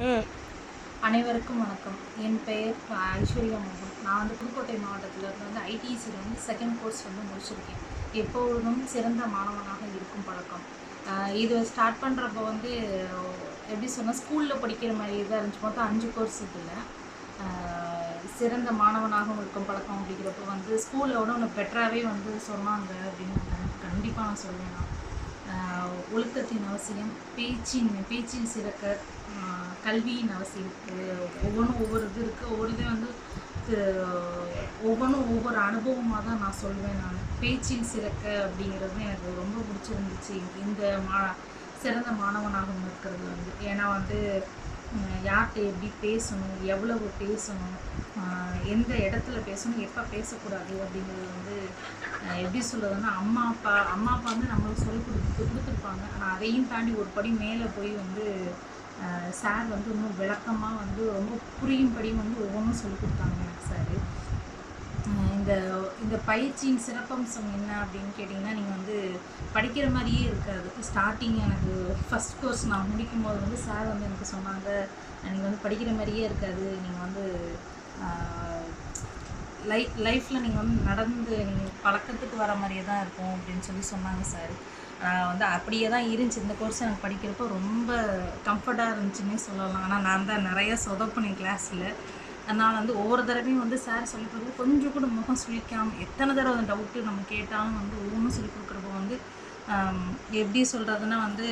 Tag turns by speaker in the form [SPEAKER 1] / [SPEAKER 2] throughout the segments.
[SPEAKER 1] ம்.
[SPEAKER 2] அனைவருக்கும் வணக்கம். என் பெயர் ஐஸ்வர்யா மோகன். நான் வந்து புதுக்கோட்டை மாவட்டத்தில் இருந்து வந்து ஐடிசியில் வந்து செகண்ட் கோர்ஸ் வந்து முடிச்சிருக்கேன். எப்பொழுதும் சிறந்த மாணவனாக இருக்கும் பழக்கம். இது ஸ்டார்ட் பண்ணுறப்போ வந்து எப்படி சொன்னால் ஸ்கூலில் படிக்கிற மாதிரி தான் இருந்துச்சு. மொத்தம் 5 கோர்ஸ் இதில். சிறந்த மாணவனாகவும் இருக்கும் பழக்கம் அப்படிங்கிறப்போ வந்து ஸ்கூலோட ஒன்று பெட்டராகவே வந்து சொன்னாங்க அப்படின்னு கண்டிப்பாக நான் சொல்வேன். ஒழுக்கத்தின் அவசியம், பேச்சின் சிறக்க, கல்வியின் அவசியம். ஒவ்வொன்றும் ஒவ்வொரு இது இருக்குது. ஒவ்வொரு இது வந்து ஒவ்வொன்றும் ஒவ்வொரு அனுபவமாக தான் நான் சொல்வேன். நான் பேச்சின் சிறக்க அப்படிங்கிறது எனக்கு ரொம்ப பிடிச்சிருந்துச்சு இந்த சிறந்த மாணவனாகவும் இருக்கிறது வந்து. ஏன்னா வந்து யார்கிட்ட எப்படி பேசணும், எவ்வளவு பேசணும், எந்த இடத்துல பேசணும், எப்போ பேசக்கூடாது அப்படிங்கிறது வந்து எப்படி சொல்கிறதுன்னா அம்மா அப்பா வந்து நம்மளுக்கு சொல்லி கொடுத்துருப்பாங்க. ஆனால் அதையும் தாண்டி ஒரு படி மேலே போய் வந்து சார் வந்து இன்னும் விளக்கமாக வந்து ரொம்ப புரியும்படி வந்து ஒவ்வொன்றும் சொல்லி கொடுத்தாங்க எனக்கு சார். இந்த இந்த பயிற்சியின் சிறப்பம்சம் என்ன அப்படின்னு கேட்டிங்கன்னா, நீங்கள் வந்து படிக்கிற மாதிரியே இருக்காது. ஸ்டார்டிங் எனக்கு ஃபஸ்ட் கோர்ஸ் நான் முடிக்கும் போது வந்து சார் வந்து எனக்கு சொன்னாங்க, நீங்கள் வந்து படிக்கிற மாதிரியே இருக்காது, நீங்கள் வந்து லைஃப்பில் நீங்கள் வந்து நடந்து நீங்கள் பழக்கத்துக்கு வர மாதிரியே தான் இருக்கும் அப்படின்னு சொல்லி சொன்னாங்க சார். வந்து அப்படியே தான் இருந்துச்சு. இந்த கோர்ஸ் எனக்கு படிக்கிறப்போ ரொம்ப கம்ஃபர்ட்டாக இருந்துச்சுன்னே சொல்லலாம். ஆனால் நான் தான் நிறைய சொதப்பினேன் கிளாஸில். அதனால் வந்து ஒவ்வொரு தடவையும் வந்து சார் சொல்லிக் கொடுக்குறது கொஞ்சம் கூட முகம் சுழிக்காமல் எத்தனை தடவை அந்த டவுட்டு நம்ம கேட்டாலும் வந்து ஒவ்வொன்றும் சொல்லிக் கொடுக்குறப்போ வந்து எப்படி சொல்கிறதுனா வந்து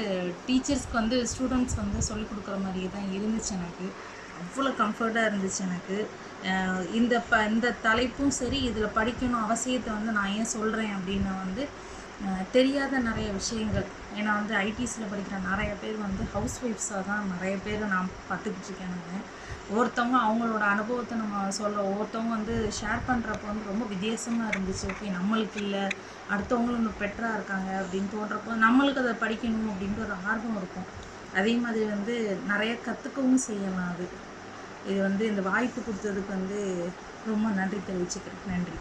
[SPEAKER 2] டீச்சர்ஸ்க்கு வந்து ஸ்டூடெண்ட்ஸ் வந்து சொல்லிக் கொடுக்குற மாதிரியே தான் இருந்துச்சு எனக்கு. அவ்வளோ கம்ஃபர்ட்டாக இருந்துச்சு எனக்கு. இந்த தலைப்பும் சரி, இதில் படிக்கணும் அவசியத்தை வந்து நான் ஏன் சொல்கிறேன் அப்படின்னா வந்து தெரியாத நிறைய விஷயங்கள். ஏன்னா வந்து ஐடிசியில் படிக்கிற நிறைய பேர் வந்து ஹவுஸ் ஒய்ஃப்ஸாக தான் நிறைய பேர் நான் பார்த்துக்கிட்டு இருக்கேன். நான் ஒவ்வொருத்தவங்க அவங்களோட அனுபவத்தை நம்ம ஒவ்வொருத்தவங்க வந்து ஷேர் பண்ணுறப்போ வந்து ரொம்ப வித்தியாசமாக இருந்துச்சு. ஓகே, நம்மளுக்கு இல்லை, அடுத்தவங்களும் இன்னும் பெட்டராக இருக்காங்க அப்படின்னு தோன்றப்போ நம்மளுக்கு அதை படிக்கணும் அப்படின்ற ஒரு ஆர்வம் இருக்கும். அதே மாதிரி வந்து நிறைய கற்றுக்கவும் செய்யலாம். இது வந்து இந்த வாய்ப்பு கொடுத்ததுக்கு வந்து ரொம்ப நன்றி தெரிவிச்சுக்கிறேன். நன்றி.